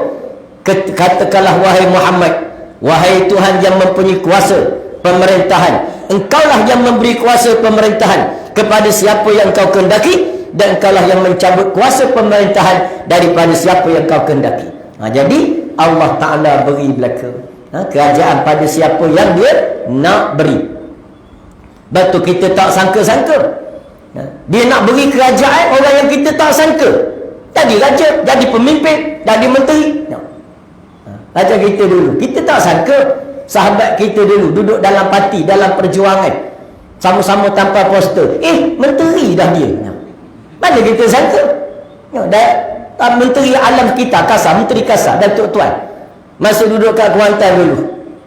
Katakanlah wahai Muhammad, wahai Tuhan yang mempunyai kuasa pemerintahan, engkaulah yang memberi kuasa pemerintahan kepada siapa yang kau kehendaki, dan engkaulah yang mencabut kuasa pemerintahan daripada siapa yang kau kehendaki. Jadi Allah Ta'ala beri belaka kerajaan pada siapa yang dia nak beri. Betul, kita tak sangka-sangka dia nak beri kerajaan orang yang kita tak sangka. Jadi raja, jadi pemimpin, jadi menteri. Macam kita dulu, kita tak sangka sahabat kita dulu duduk dalam parti, dalam perjuangan, sama-sama tanpa poster, menteri dah dia. Mana kita sangka? Menteri alam kita, Kasar, Menteri Kasar, Datuk Tuan, masa duduk kat Kuantan dulu,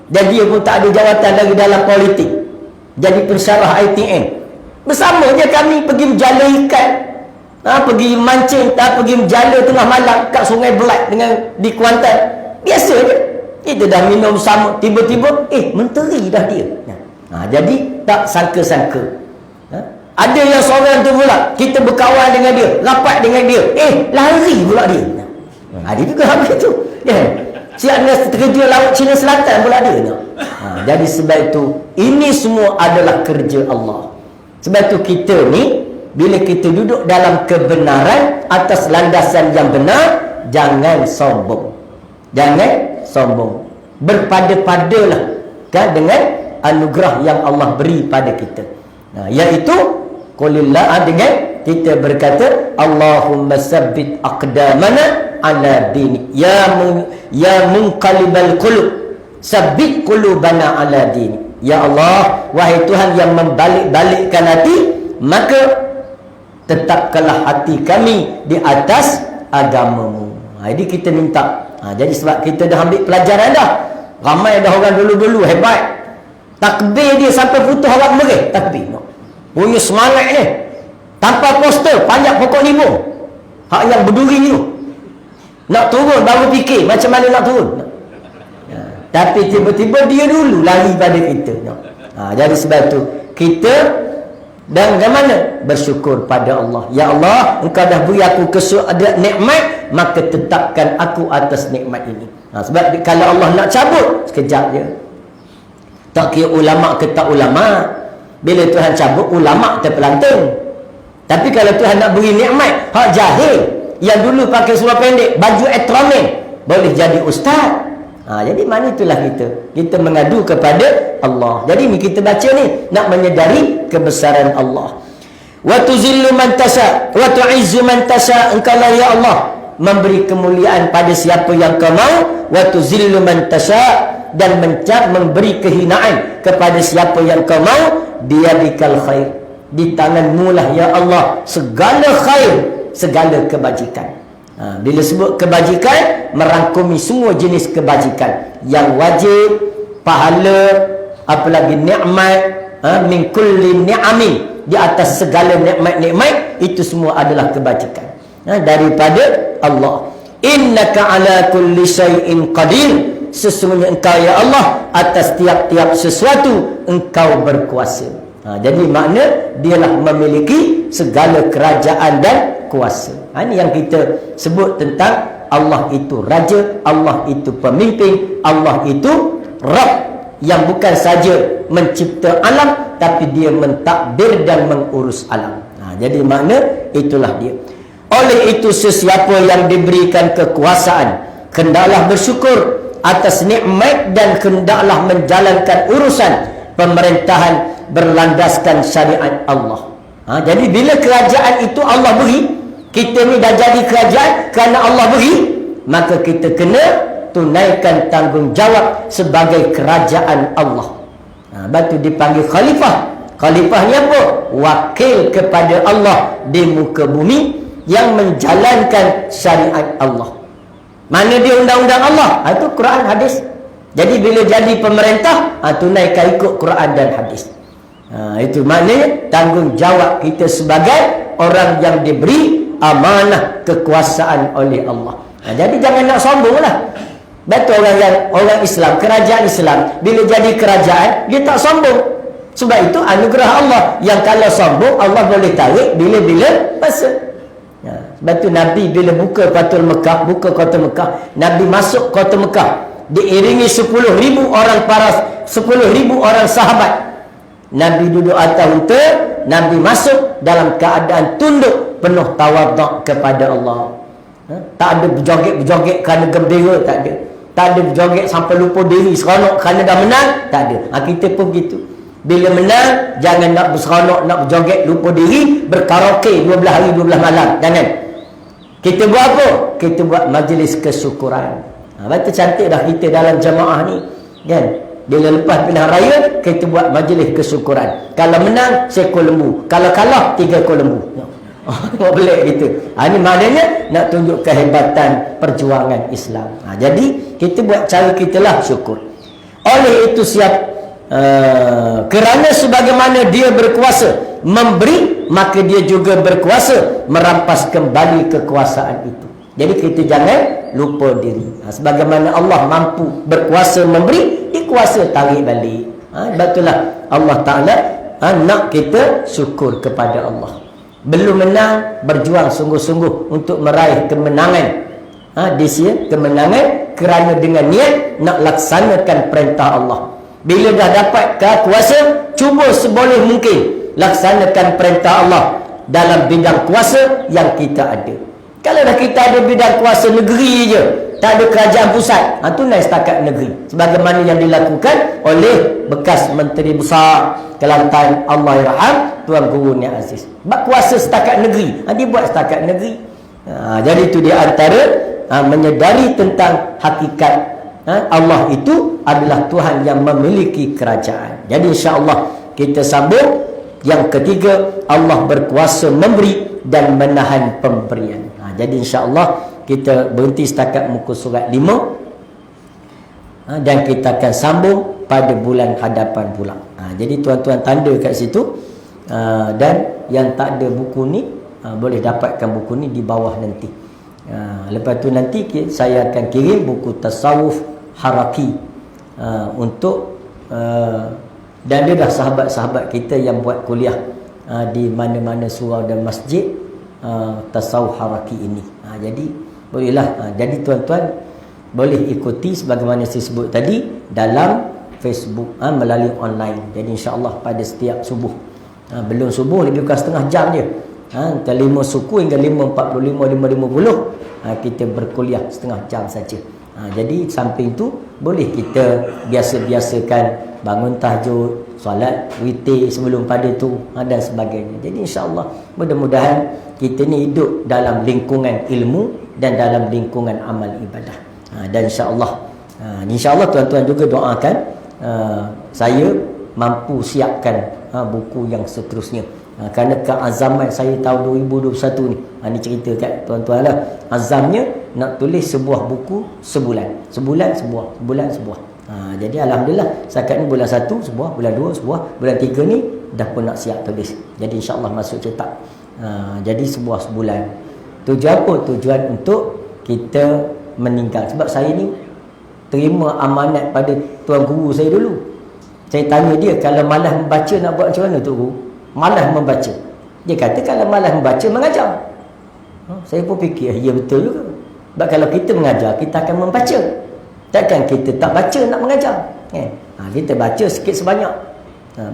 Dan dia pun tak ada jawatan lagi dalam politik. Jadi pensyarah ITN. Bersama je kami pergi menjala ikan. Pergi mancing, pergi menjala tengah malam kat Sungai Belak dengan di Kuantan. Biasa je. Kita dah minum sama, tiba-tiba menteri dah dia. Jadi tak sangka-sangka. Ada yang seorang tu pula, kita berkawan dengan dia, rapat dengan dia, lari pula dia. Dia juga habis tu. Siap dengan kerja laut Cina Selatan pula dia. Jadi sebab itu, ini semua adalah kerja Allah. Sebab itu kita ni, bila kita duduk dalam kebenaran atas landasan yang benar, jangan sombong. Jangan sombong. Berpada-padalah kan, dengan anugerah yang Allah beri pada kita. Iaitu qulillah, dengan kita berkata Allahumma sabbit aqdamana ala dini, ya munqalibal qulub sabbit qulubana ala dini. Ya Allah, wahai Tuhan yang membalik-balikkan hati, maka tetapkanlah hati kami di atas agamamu. Jadi kita minta. Jadi sebab kita dah ambil pelajaran dah. Ramai dah orang dulu-dulu hebat. Takbir dia sampai putus orang merih. Takbir. Punya semangat ni. Tanpa poster, panjang pokok limau. Hak yang berduri tu. Nak turun baru fikir macam mana nak turun. Tapi tiba-tiba dia dulu lari pada kita. Jadi sebab tu kita dan bagaimana? Bersyukur pada Allah. Ya Allah, Engkau dah beri aku ada nikmat, maka tetapkan aku atas nikmat ini. Sebab kalau Allah nak cabut, sekejap je. Tak kira ulama ke tak ulama. Bila Tuhan cabut, ulama terpelanting. Tapi kalau Tuhan nak beri nikmat, hak jahil yang dulu pakai seluar pendek, baju etromen, boleh jadi ustaz. Jadi mana itulah kita mengadu kepada Allah. Jadi ni kita baca ni nak menyedari kebesaran Allah. Wa tuzillu man tasha wa tu'izzu man tasha. Engkau lah ya Allah memberi kemuliaan pada siapa yang kau mau, wa tuzillu man tasha, dan memberi kehinaan kepada siapa yang kau mau. Biyadikal khair, di tanganmu lah ya Allah segala khair, segala kebajikan. Bila sebut kebajikan, merangkumi semua jenis kebajikan yang wajib, pahala, apalagi nikmat, min kulli ni'amin, di atas segala nikmat-nikmat, itu semua adalah kebajikan daripada Allah. Innaka ala kulli syai'in qadir, sesungguhnya engkau ya Allah atas tiap-tiap sesuatu engkau berkuasa. Jadi makna dialah memiliki segala kerajaan dan kuasa. Ini yang kita sebut tentang Allah itu Raja, Allah itu Pemimpin, Allah itu Rabb, yang bukan saja mencipta alam, tapi dia mentadbir dan mengurus alam. Jadi makna itulah dia. Oleh itu sesiapa yang diberikan kekuasaan, hendaklah bersyukur atas nikmat dan hendaklah menjalankan urusan pemerintahan berlandaskan syariat Allah. Jadi bila kerajaan itu Allah beri, kita ni dah jadi kerajaan kerana Allah beri, maka kita kena tunaikan tanggungjawab sebagai kerajaan Allah. Batu dipanggil khalifah. Khalifah ni apa? Wakil kepada Allah di muka bumi yang menjalankan syariat Allah. Mana dia undang-undang Allah? Itu Quran, hadis. Jadi bila jadi pemerintah, tunaikan ikut Quran dan hadis. Itu maknanya tanggungjawab kita sebagai orang yang diberi amanah kekuasaan oleh Allah. Jadi jangan nak sombong lah. Betul orang Islam, kerajaan Islam, bila jadi kerajaan, dia tak sombong. Sebab itu anugerah Allah. Yang kalau sombong, Allah boleh tarik bila-bila masa. Sebab itu Nabi bila buka Fatul Mekah, buka kota Mekah, Nabi masuk kota Mekah diiringi 10,000 orang sahabat. Nabi duduk atas unta, Nabi masuk dalam keadaan tunduk, penuh tawaduk kepada Allah. Tak ada berjoget-berjoget kerana gembira, tak ada. Tak ada berjoget sampai lupa diri, seronok kerana dah menang, tak ada. Kita pun begitu. Bila menang, jangan nak berseronok, nak berjoget, lupa diri, berkaraoke 12 hari 12 malam. Jangan. Kita buat apa? Kita buat majlis kesyukuran. Betul cantik dah kita dalam jamaah ni, kan? Bila lepas pilihan raya, kita buat majlis kesyukuran. Kalau menang, seekor lembu. Kalau kalah, 3 ekor lembu. Tak boleh gitu. Ini maknanya nak tunjuk kehebatan perjuangan Islam. Jadi kita buat cara kita lah syukur. Oleh itu siap, kerana sebagaimana dia berkuasa memberi, maka dia juga berkuasa merampas kembali kekuasaan itu. Jadi kita jangan lupa diri. Sebagaimana Allah mampu berkuasa memberi, dia kuasa tarik balik. Betullah Allah Ta'ala nak kita syukur kepada Allah. Belum menang, berjuang sungguh-sungguh untuk meraih kemenangan. This year, kemenangan kerana dengan niat nak laksanakan perintah Allah. Bila dah dapat kuasa, cuba seboleh mungkin laksanakan perintah Allah dalam bidang kuasa yang kita ada. Kalau dah kita ada bidang kuasa negeri je, tak ada kerajaan pusat, tu naik setakat negeri. Sebagaimana yang dilakukan oleh bekas Menteri Besar Kelantan, Allahyarham, Tuan Guru Nia Aziz. Bak kuasa setakat negeri, dia buat setakat negeri. Jadi itu dia antara menyedari tentang hakikat Allah itu adalah Tuhan yang memiliki kerajaan. Jadi insya-Allah kita sambung yang ketiga, Allah berkuasa memberi dan menahan pemberian. Jadi insya-Allah kita berhenti setakat muka surat 5 dan kita akan sambung pada bulan hadapan pula. Jadi tuan-tuan tanda kat situ, dan yang tak ada buku ni boleh dapatkan buku ni di bawah nanti. Lepas tu nanti saya akan kirim buku tasawuf haraki untuk dan dia dah sahabat-sahabat kita yang buat kuliah di mana-mana surau dan masjid tasawuf haraki ini. Jadi bolehlah, jadi tuan-tuan boleh ikuti sebagaimana saya sebut tadi dalam Facebook melalui online. Jadi insya-Allah pada setiap subuh, belum subuh lebih kurang setengah jam je, antara 5 suku hingga 5.45 5.50 kita berkuliah setengah jam saja. Jadi samping tu boleh kita biasa-biasakan bangun tahajud, solat witir sebelum pada tu dan sebagainya. Jadi insya-Allah mudah-mudahan kita ni hidup dalam lingkungan ilmu dan dalam lingkungan amal ibadah. Dan insya-Allah tuan-tuan juga doakan saya mampu siapkan buku yang seterusnya. Kerana keazaman saya tahun 2021 ni, ni cerita kat tuan-tuan lah, azamnya nak tulis sebuah buku sebulan sebuah. Jadi alhamdulillah setakat ni bulan 1 sebuah, bulan 2 sebuah, bulan 3 ni dah pun nak siap tulis. Jadi insya-Allah masuk cetak. Jadi sebuah sebulan. Tujuan apa? Tujuan untuk kita meninggal. Sebab saya ni terima amanat pada tuan guru saya dulu. Saya tanya dia, kalau malas membaca nak buat macam mana tu guru? Malas membaca. Dia kata kalau malas membaca, mengajar. Saya pun fikir, ya betul juga. Sebab kalau kita mengajar, kita akan membaca. Takkan kita tak baca nak mengajar. Kita baca sikit sebanyak.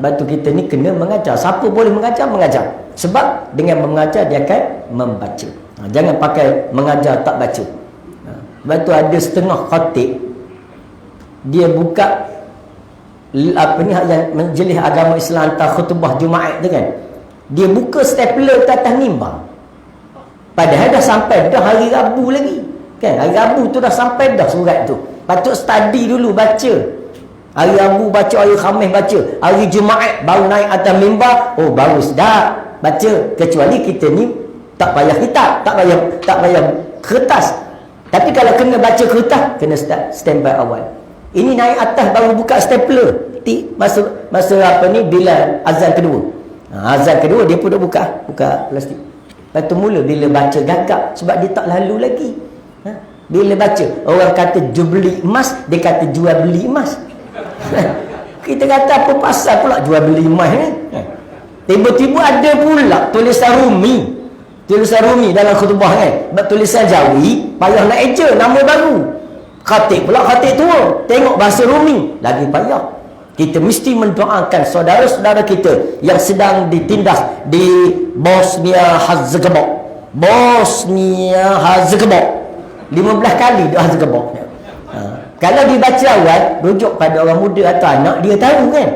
Batu kita ni kena mengajar. Siapa boleh mengajar? Mengajar. Sebab dengan mengajar dia akan membaca. Jangan pakai mengajar tak baca. Batu ada setengah khatib, dia buka yang menjelih agama Islam hantar khutbah Jumaat tu kan, dia buka stapler ke atas mimbar, padahal dah sampai dah hari Rabu lagi kan. Hari Rabu tu dah sampai dah surat tu, patut study dulu, baca. Hari Rabu baca, hari Khamis baca, hari Jumaat baru naik atas mimbar, baru sedap baca. Kecuali kita ni tak payah kitab, tak payah kertas. Tapi kalau kena baca kertas, kena standby awal. Ini naik atas baru buka stapler. Masa apa ni, bila azan kedua. Azan kedua dia pun dah buka plastik. Lepas tu mula bila baca gagap, sebab dia tak lalu lagi. Bila baca, orang kata jual beli emas, dia kata jual beli emas. Kita kata apa pasal pula jual beli emas ni? Tiba-tiba ada pula tulisan Rumi dalam khutbah kan. Tulisan Jawi payah nak eja, nama baru. Khatib pula khatib tua, tengok bahasa Rumi lagi payah. Kita mesti mendoakan saudara-saudara kita yang sedang ditindas di Bosnia Herzegovina. 15 kali di Herzegovina. Kalau dibaca awal, rujuk pada orang muda atau anak, dia tahu kan.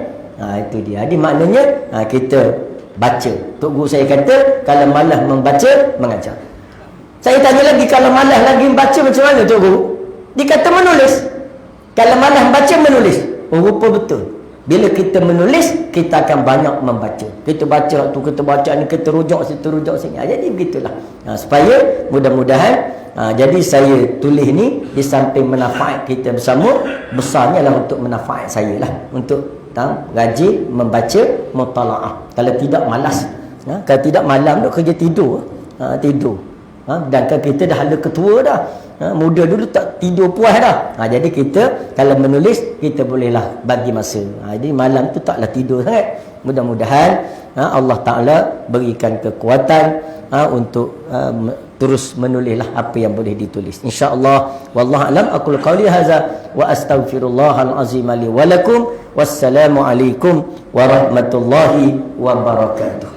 Itu dia. Jadi maknanya kita baca. Tok guru saya kata, kalau malas membaca, mengajar. Saya tanya lagi, kalau malas lagi membaca macam mana Tok Guru? Dia kata menulis. Kalau malas membaca, menulis. Rupa betul. Bila kita menulis, kita akan banyak membaca. Kita baca tu, kita baca ni, kita rujuk situ, rujuk sini. Jadi begitulah. Supaya mudah-mudahan Jadi saya tulis ni di samping manfaat kita bersama, besarnya lah untuk manfaat saya lah, untuk rajin membaca mutalaah. Kalau tidak malas, kalau tidak malam tu kerja tidur, tidur. Dan kan kita dah ada ketua dah, muda dulu tak tidur puas dah. Jadi kita kalau menulis, kita bolehlah bagi masa. Jadi malam tu taklah tidur sangat. Mudah-mudahan Allah Ta'ala berikan kekuatan untuk terus menulislah apa yang boleh ditulis, insya-Allah. Wallahu a'lam. Aqulu qawli hadza wa astaghfirullahal azim li wa lakum. Wassalamu alaikum warahmatullahi wabarakatuh.